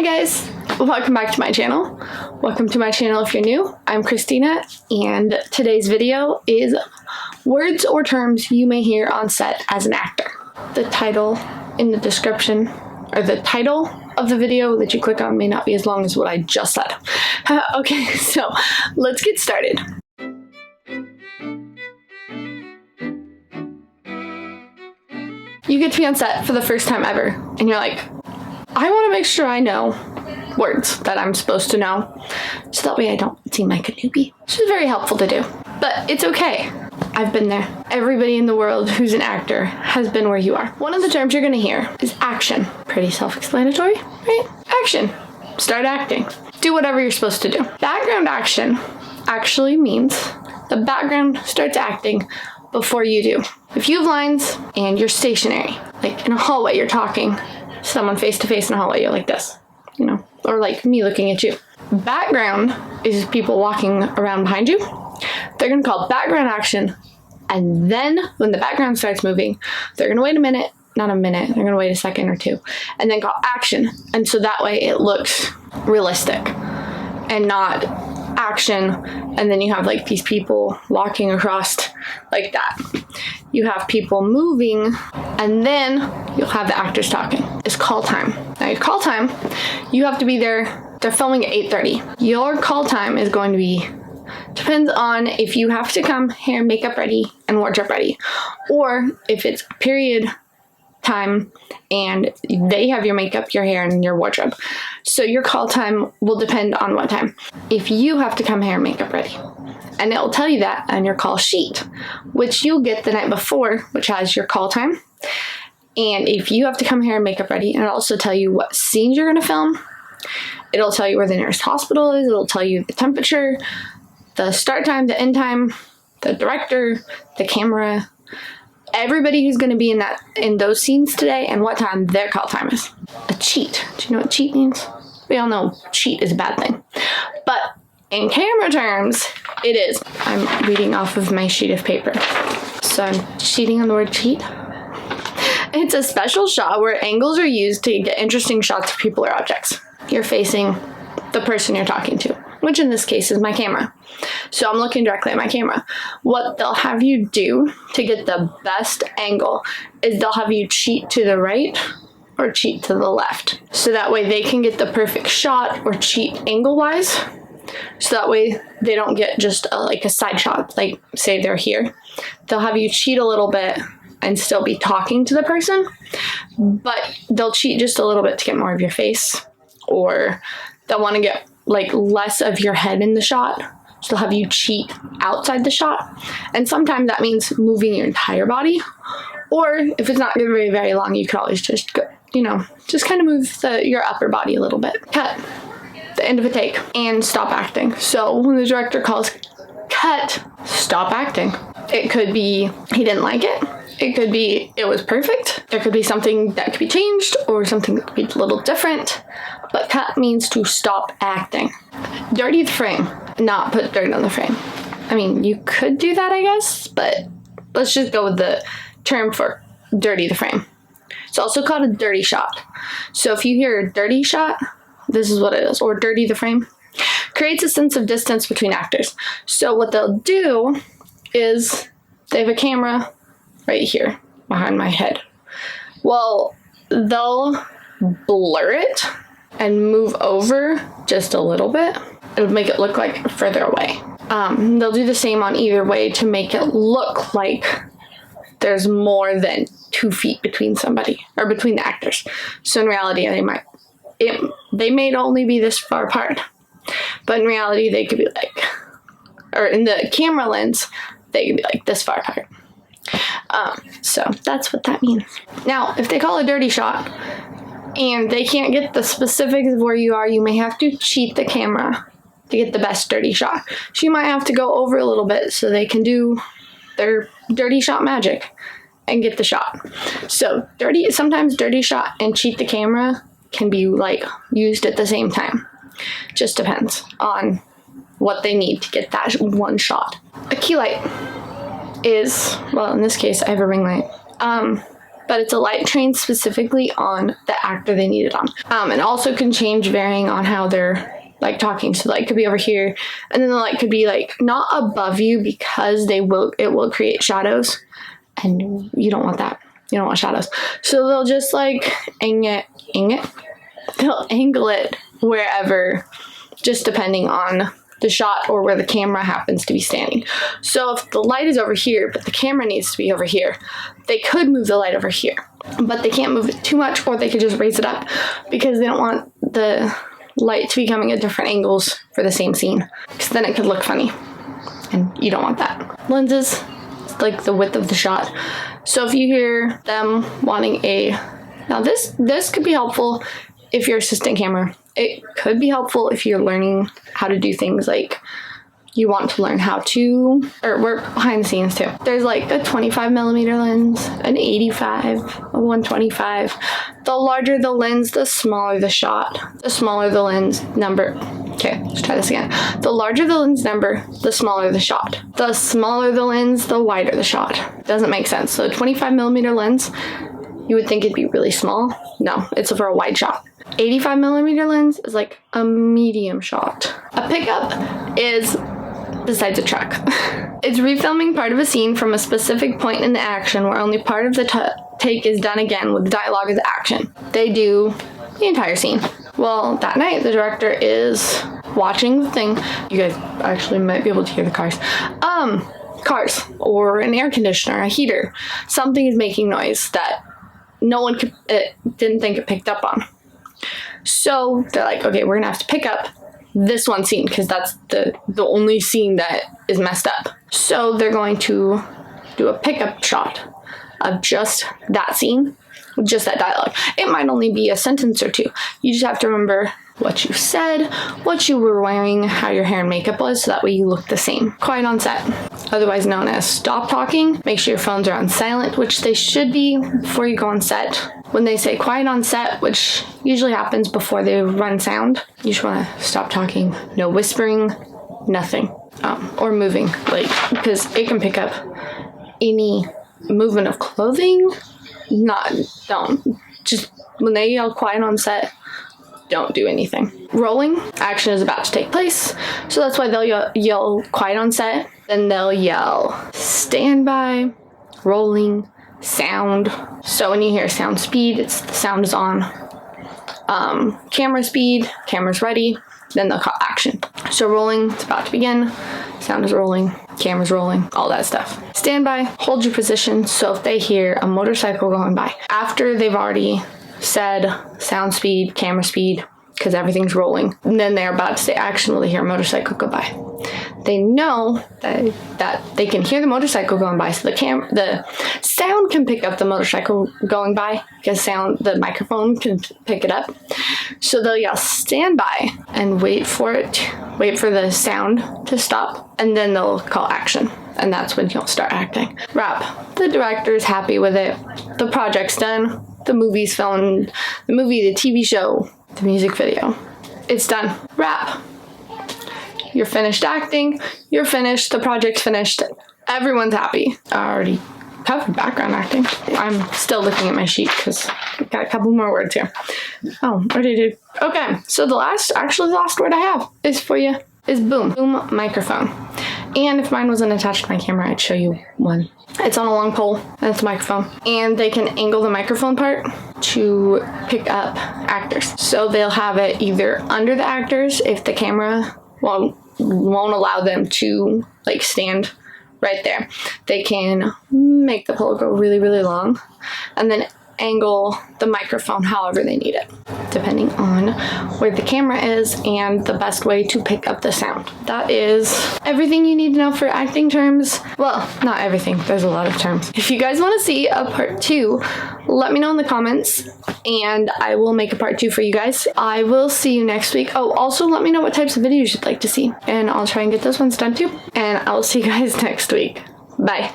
guys, welcome back to my channel. Welcome to my channel if you're new. I'm Christina, and today's video is words or terms you may hear on set as an actor. The title in the description, or the title of the video that you click on, may not be as long as what I just said. Okay, so let's get started. You get to be on set for the first time ever, and you're like, I want to make sure I know words that I'm supposed to know, so that way I don't seem like a newbie. Which is very helpful to do, but it's okay. I've been there. Everybody in the world who's an actor has been where you are. One of the terms you're going to hear is action. Pretty self-explanatory, right? Action. Start acting. Do whatever you're supposed to do. Background action actually means the background starts acting before you do. If you have lines and you're stationary, like in a hallway, you're talking to someone face to face in a hallway, you're like this, you know, or like me looking at you. Background is people walking around behind you. They're going to call background action, and then when the background starts moving, they're going to wait a minute, not a minute, they're going to wait a second or two, and then call action. And so that way it looks realistic and not action, and then you have like these people walking across like that. You have people moving, and then you'll have the actors talking. It's call time. Now your call time, you have to be there. They're filming at 8:30. Your call time is going to be, depends on if you have to come hair, makeup ready, and wardrobe ready, or if it's period time and they have your makeup, your hair, and your wardrobe. So your call time will depend on what time. If you have to come hair and makeup ready, and it will tell you that on your call sheet, which you'll get the night before, which has your call time. And if you have to come hair and makeup ready, and it'll also tell you what scenes you're going to film. It'll tell you where the nearest hospital is. It'll tell you the temperature, the start time, the end time, the director, the camera, everybody who's going to be in those scenes today, and what time their call time is. A cheat. Do you know what cheat means? We all know cheat is a bad thing. But in camera terms, it is. I'm reading off of my sheet of paper. So I'm cheating on the word cheat. It's a special shot where angles are used to get interesting shots of people or objects. You're facing the person you're talking to, which in this case is my camera. So I'm looking directly at my camera. What they'll have you do to get the best angle is they'll have you cheat to the right or cheat to the left. So that way they can get the perfect shot or cheat angle-wise. So that way they don't get just like a side shot, like say they're here. They'll have you cheat a little bit and still be talking to the person, but they'll cheat just a little bit to get more of your face, or they'll want to get like less of your head in the shot. So they'll have you cheat outside the shot. And sometimes that means moving your entire body. Or if it's not very, very long, you can always just go, just kind of move your upper body a little bit. Cut. The end of a take. And stop acting. So when the director calls cut, stop acting. It could be he didn't like it. It could be it was perfect. There could be something that could be changed, or something that could be a little different. But cut means to stop acting. Dirty the frame. Not put dirt on the frame. I mean, you could do that, I guess, but let's just go with the term for dirty the frame. It's also called a dirty shot. So if you hear a dirty shot, this is what it is, or dirty the frame. Creates a sense of distance between actors. So what they'll do is they have a camera right here behind my head. Well, they'll blur it and move over just a little bit. It'll make it look like further away. They'll do the same on either way to make it look like there's more than 2 feet between somebody, or between the actors. So in reality, they may only be this far apart, but in reality, they could be like, or in the camera lens, they could be like this far apart. So that's what that means. Now, if they call a dirty shot and they can't get the specifics of where you are, you may have to cheat the camera to get the best dirty shot. So you might have to go over a little bit so they can do their dirty shot magic and get the shot. So sometimes dirty shot and cheat the camera can be like used at the same time. Just depends on what they need to get that one shot. A key light is, well, in this case I have a ring light. but it's a light trained specifically on the actor they need it on. It also can change varying on how they're like talking. So the light could be over here, and then the light could be like not above you because it will create shadows, and you don't want that. You don't want shadows. So they'll just like they'll angle it wherever, just depending on the shot or where the camera happens to be standing. So if the light is over here, but the camera needs to be over here, they could move the light over here, but they can't move it too much, or they could just raise it up because they don't want the light to be coming at different angles for the same scene, because then it could look funny, and you don't want that. Lenses, like the width of the shot. So if you hear them wanting now this could be helpful if you're assistant camera. It could be helpful if you're learning how to do things like you want to learn how to work behind the scenes too. There's like a 25mm lens, an 85, a 125. The larger the lens, the smaller the shot. The smaller the lens number. Okay, let's try this again. The larger the lens number, the smaller the shot. The smaller the lens, the wider the shot. Doesn't make sense. So a 25mm lens, you would think it'd be really small. No, it's for a wide shot. 85mm lens is like a medium shot. A pickup is besides a truck. It's refilming part of a scene from a specific point in the action where only part of the take is done again with the dialogue of the action. They do the entire scene. Well, that night the director is watching the thing. You guys actually might be able to hear the cars. Cars or an air conditioner, a heater. Something is making noise that no one didn't think it picked up on. So they're like, okay, we're gonna have to pick up this one scene because that's the only scene that is messed up. So they're going to do a pickup shot of just that scene, just that dialogue. It might only be a sentence or two. You just have to remember what you said, what you were wearing, how your hair and makeup was, so that way you look the same. Quiet on set, otherwise known as stop talking. Make sure your phones are on silent, which they should be before you go on set. When they say quiet on set, which usually happens before they run sound, you just want to stop talking. No whispering, nothing. Or moving, because it can pick up any movement of clothing. Don't. Just when they yell quiet on set, don't do anything. Rolling, action is about to take place, so that's why they'll yell quiet on set, then they'll yell standby, rolling, sound. So when you hear sound speed, it's the sound is on. Camera speed, camera's ready, then they'll call action. So rolling, it's about to begin, sound is rolling, camera's rolling, all that stuff. Standby, hold your position, so if they hear a motorcycle going by, after they've already said sound speed, camera speed, because everything's rolling, and then they're about to say action, will they hear a motorcycle go by. They know that they can hear the motorcycle going by, so the sound can pick up the motorcycle going by, because the microphone can pick it up. So they'll yell standby and wait for the sound to stop, and then they'll call action, and that's when you'll start acting. Wrap. The director's happy with it. The project's done. The movie's filmed. The movie, the TV show, the music video. It's done. Wrap. You're finished acting. You're finished. The project's finished. Everyone's happy. I already covered background acting. I'm still looking at my sheet because I've got a couple more words here. Oh, what did I do? Okay, so the last word I have is for you is boom. Boom microphone. And if mine wasn't attached to my camera, I'd show you one. It's on a long pole, and it's a microphone. And they can angle the microphone part to pick up actors. So they'll have it either under the actors if the camera won't allow them to stand right there. They can make the pole go really, really long and then angle the microphone however they need it, depending on where the camera is and the best way to pick up the sound. That is everything you need to know for acting terms. Well, not everything. There's a lot of terms. If you guys want to see a part 2, let me know in the comments and I will make a part 2 for you guys. I will see you next week. Oh, also let me know what types of videos you'd like to see and I'll try and get those ones done too. And I'll see you guys next week. Bye.